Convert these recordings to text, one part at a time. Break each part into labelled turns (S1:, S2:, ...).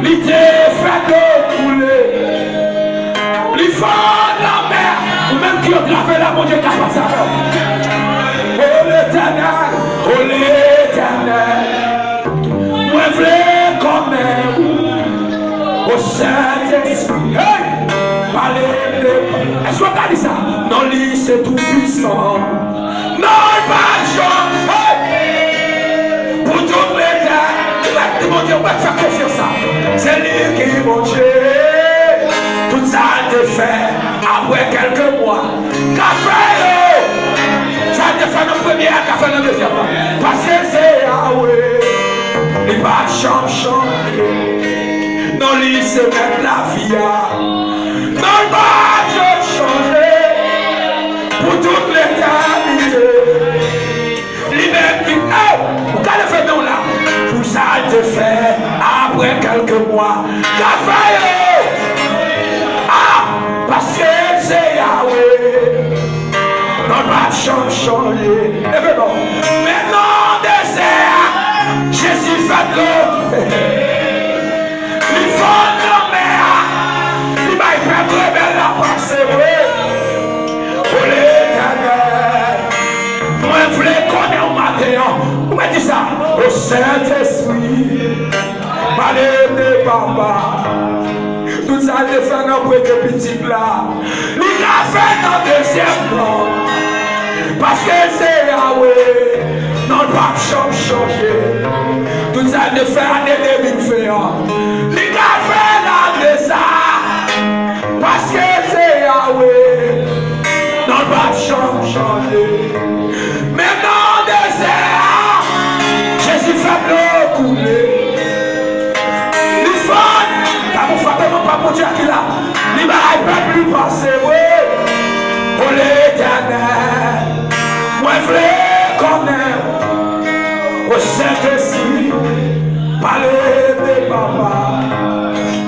S1: L'idée fait de couler. L'effort de la mer. Ou même qui ont gravé la mon Dieu qui a passé à faire. Oh l'Éternel. Oh l'Éternel. Moi je veux comme au Saint-Esprit. Hey! Parlez de. Est-ce qu'on a dit ça? Non, lui c'est tout puissant. Non, pas de chance. Hey! Pour toutes les terres. Mon Dieu, on va te faire confiance ça. C'est lui qui mon Dieu. Tout ça a été fait après quelques mois. Café, ça a été fait dans le premier, café dans le deuxième. Parce que c'est Yahweh. Il va changer. Non, lui c'est mettre la vie. Non, il va changer. Pour toute l'éternité. Lui-même qui est. Vous allez faire non là. Tout ça a été fait après quelques mois. Café. Parce que c'est Yahweh. Non, pas changer. Maintenant, désert. Jésus fait de l'eau. Il faut nommer. Il va y faire rebelle la pensée. Pour l'éternel. Moi, je voulais connaître au matin. Vous me dites ça. Au Saint-Esprit. Parlez de papa. Tout ça de faire dans le petit là. Il a fait dans le deuxième plan. Parce que c'est Yahweh. Non, pas changer. Tout ça de faire un ennemi faire. Il a fait dans de ça. Parce que c'est Yahweh. Non, pas changer. Maintenant, désert. Jésus fait l'eau couler. Pas mon Dieu qui là, il va pas plus passer, oui. Pour l'éternel, moi je veux connaître au Saint-Esprit, parler de papa.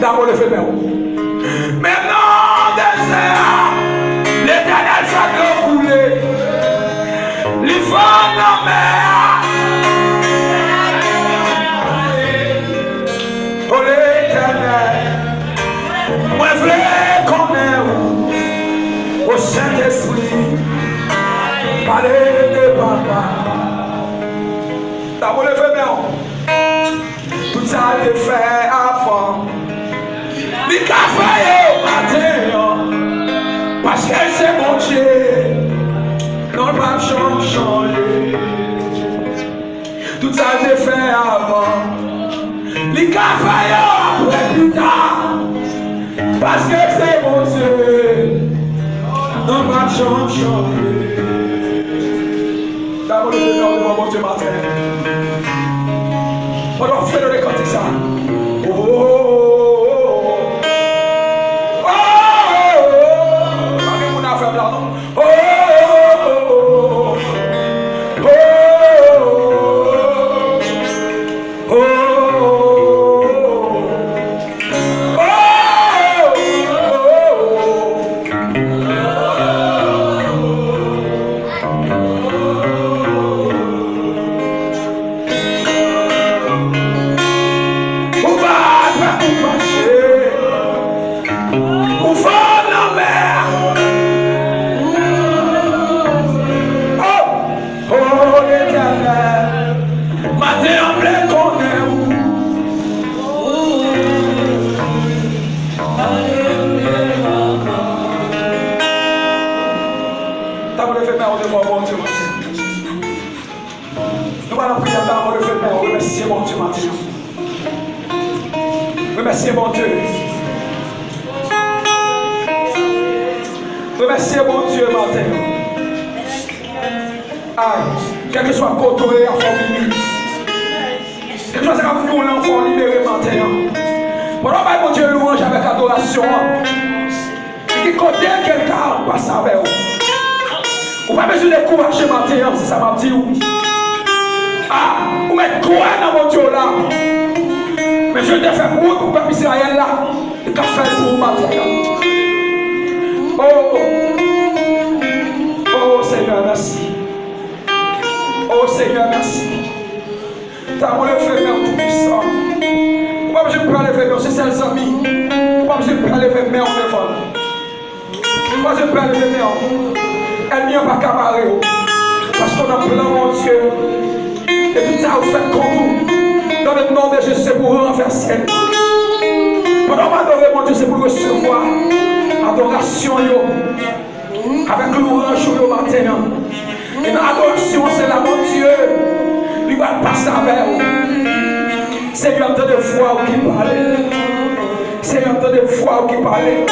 S1: D'abord le fait même. Maintenant, désert, l'éternel fait l'eau couler. L'effort de la mer. Pour l'éternel. Moi je veux connaître au Saint-Esprit, parler de papa. D'abord le fait bien. Tout ça a été fait avant. Les cafés au matin. Parce que c'est mon Dieu. Non, pas changer. Tout ça a été fait avant. Les cafés après plus tard. Parce que c'est mon Dieu. Non, pas changer. D'abord, le Seigneur devant mon Dieu matin. On doit faire le cantiques ça. Oh, oh, oh, oh, oh, mon affaire là, non? Oh, oh, oh, oh, oh. Remerciez mon Dieu. Remerciez mon Dieu matin. Aïe, quel que soit le côté, enfant venu. Quel que soit ce que l'enfant libéré matin. Pendant que mon Dieu louange avec adoration. Et qui côté quelqu'un passe avec vous. Vous n'avez pas besoin de décourager matin, c'est ça m'a dit. Vous mettez quoi dans mon Dieu là? Mais je te fais pour le peuple Israël là. Et qu'a fait pour vous matin. Oh, oh Seigneur, merci. Oh Seigneur, merci. T'as mon le fait tout puissant. Pas besoin de parler avec c'est celles amis. Pas besoin de parler avec mère en enfant. Pas besoin de parler avec mère. Elle n'y a pas qu'à parler. Parce qu'on a plein mon Dieu. Et tout ça, vous faites contre nous. Dans le nom de Jésus, c'est pour renverser. Pendant m'adorer mon Dieu, c'est pour recevoir adoration avec l'ouvrage au matin. Et dans l'adoration, c'est là mon Dieu. Il va passer avec vous. C'est un temps de foi qui parle. C'est un temps de foi qui parle.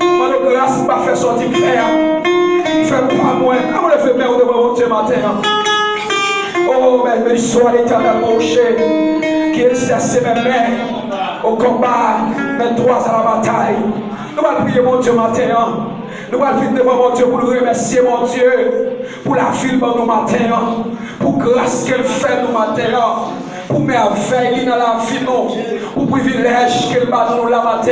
S1: Mon grâce m'a fait sortir faire. Fais pas moi. Comment le fait faire devant mon Dieu matin? Oh, mais soit l'éternel mon cher, qui exerce mes mains au combat, mes droits à la bataille. Nous allons prier mon Dieu matin. Nous allons venir devant mon Dieu pour le remercier mon Dieu pour la vie de nous matin, pour grâce qu'elle fait nous matin, pour merveille dans la vie nous, pour privilège qu'elle bat nous la matin.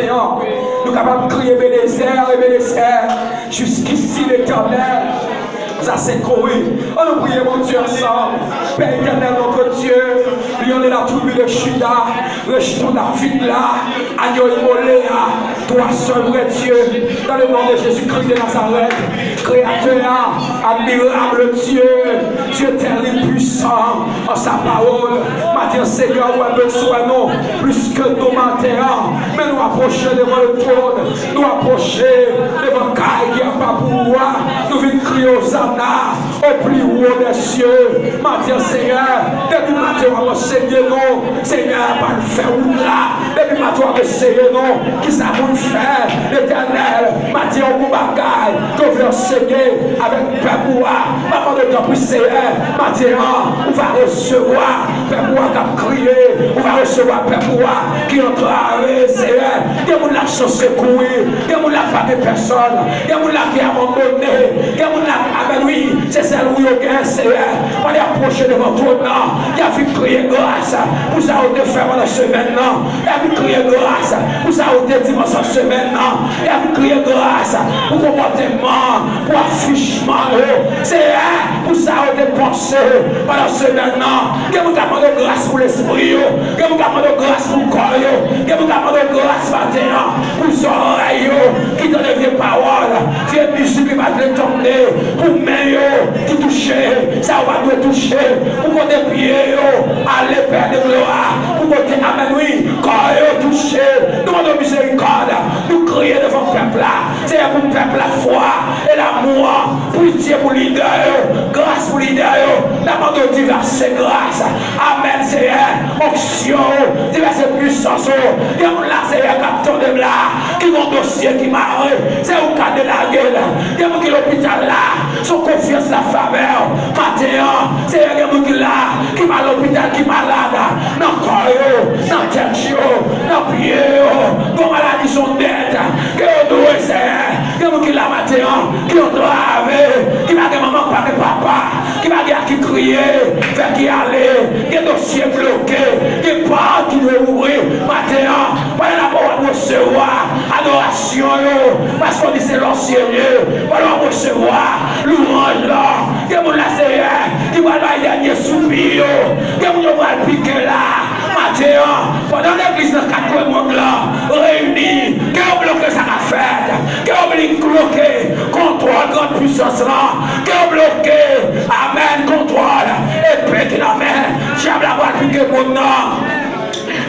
S1: Nous sommes capables de crier Bénézer et Bénézer jusqu'ici l'éternel. Ça c'est couru. On nous prie mon Dieu ensemble. Père éternel notre Dieu, lion de la tribu de Juda, rejetons David là, agneau immolé, toi seul vrai Dieu, dans le nom de Jésus-Christ de Nazareth, créateur, admirable Dieu, Dieu terrible puissant, en sa parole, matin Seigneur, où elle besoin nous, plus que nos matins, mais nous approcher devant le trône, nous approcher devant Caille qui n'a pas pouvoir, nous venons crier aux âmes au plus haut des cieux. Matin Seigneur, depuis matin on va enseigner nous, Seigneur, par le faire ou là, depuis matin on va enseigner nous, qui ça vous faire, l'éternel, matin on vous bagaille, qu'on veut enseigner avec Père-Bois, maman de temps plus Seigneur, matin on va recevoir Père-Bois qui a crié, on va recevoir Père-Bois qui entre avec Seigneur, il y a mon la chance secouée, il y a mon la pas de personne, il y a mon la qui a abandonné, il y a mon la oui, c'est celle où il y a un Seigneur. On est approché devant toi. Il a vu crier grâce pour ça on te fait dans la semaine. Il a vu crier grâce pour ça on te dimanche en semaine. Il a vu crier grâce pour comportement, pour affichement. Seigneur, pour ça on te pensé pendant la semaine. Il vous demande de grâce pour l'esprit. Il vous demande de grâce pour le corps. Il vous demande de grâce maintenant pour son oreille qui te devient parole. Viens musique qui va te tomber. Pour qui toucher, ça va nous toucher, pour qu'on ait pieds, allez Père de gloire, pour qu'on ait amen, oui, quand nous toucher, nous demandons miséricorde, nous crier devant le peuple là, c'est pour le peuple la foi et l'amour, pitié pour l'idée, grâce pour l'idée, demandons diverses grâces, amen, Seigneur, onction, diverses puissances, il y a mon là, Seigneur, capteur de là, qui ont un dossier qui m'a c'est au cas de la gueule, il y a mon qui l'hôpital là, son confiance la faveur. Matin, c'est un gars qui là, qui va à l'hôpital, qui est malade. Dans le corps, dans le tête, dans le pied, dans maladie, son tête. Que on doit essayer. Quelqu'un qui là matin, qui on doit avoir, qui va dire maman, pas de papa, qui va dire qui crier, faire qui aller, qui dossier bloqué, qui part, qui doit ouvrir. Matin, voilà la pour recevoir adoration, parce qu'on dit c'est l'ancien Dieu, voilà recevoir louange là, que vous la Seigneur, qui va le dernier soupir, que vous va le piquer là, matin, pendant l'église dans 4 mondes là, réunis, que vous bloquez ça a fait, que vous bloquez, contrôle, grande puissance là, que vous bloquez, amen, contrôle, épée qui la main, j'aime la voix piquer mon nom.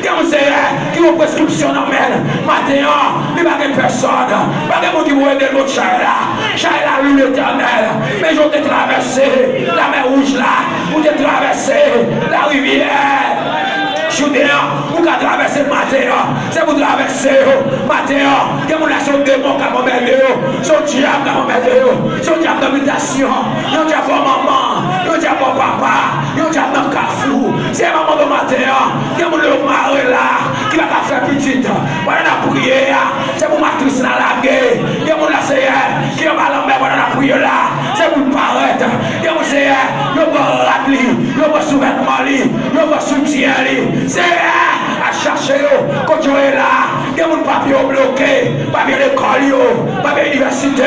S1: Qui ont prescription dans matin, il n'y a pas de personne, pas de monde qui va aider l'autre Chaïla, Chaïla l'éternel, mais je t'ai traversé la mer rouge là, vous t'ai traversé la rivière. Vous avez traversé le matin, c'est vous traverser le matin, que vous avez son démon qui a m'emmêlé, son diable qui a m'emmêlé, son diable d'habitation, son diable pour maman, son diable pour papa, son diable dans le cafou, c'est maman de matin, que vous le marre là, qui va faire petite, voilà la prière, c'est pour matrice dans la guerre, que vous la Seigneur, qui va l'emmener voilà la prière là, c'est pour paraître, que vous Seigneur, le va rappeler, le va sous-vêtement, le va soutien, c'est à chercher quand tu es là, il y a mon papier bloqué, pas bien l'école, pas bien l'université,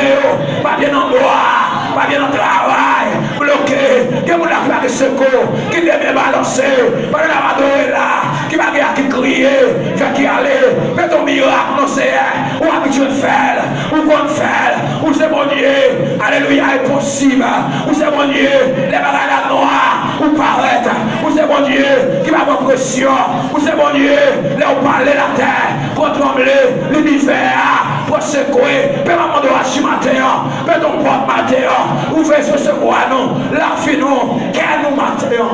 S1: pas bien l'endroit, pas bien le travail, bloqué, il y a mon affaire de secours qui devait balancer, pas bien la là, qui va qui crier, fait qui aller, fais ton miracle, non c'est ou habitué faire, ou qu'on faire, ou c'est bon Dieu, alléluia, est possible, ou c'est bon Dieu, les bagages noirs, ou paraître, ou c'est bon Dieu, qui va avoir pression, ou c'est bon Dieu, là où parler la terre, pour trembler, l'univers, pour secouer, fais maman de rachi matin, fais ton porte matin, ou fais ce bois non, la fin non, qu'est nous matin.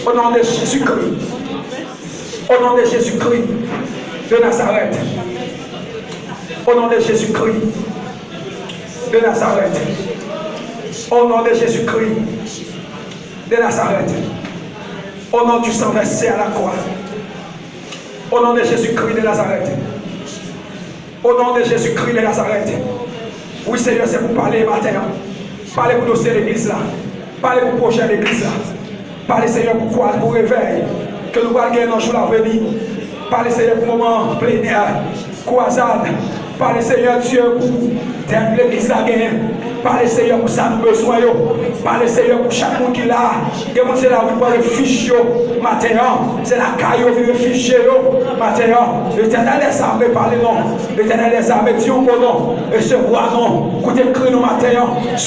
S1: Au nom de Jésus-Christ. Au nom de Jésus-Christ de Nazareth. Au nom de Jésus-Christ de Nazareth. Au nom de Jésus-Christ de Nazareth. Au nom du sang versé à la croix. Au nom de Jésus-Christ de Nazareth. Au nom de Jésus-Christ de Nazareth. Oui, Seigneur, c'est pour parler matin. Parlez pour dossier l'église là. Parlez pour projet l'église là. Parlez, Seigneur, pour quoi? Pour réveil. Que nous allons gagner dans le jour à venir. Parlez, Seigneur, pour moment plénière. Croisade. Parlez, Seigneur, Dieu, pour l'église à gagner. Parlez, Seigneur, pour ça nous besoin. Parlez, Seigneur, pour chaque monde qui l'a. C'est la vie pour réfugier. Maintenant, c'est la caille pour réfugier. Maintenant, l'Éternel des armées, parlez non. L'Éternel des armées, Dieu, mon nom. Et ce roi, non. Écoutez, crie nous, maintenant.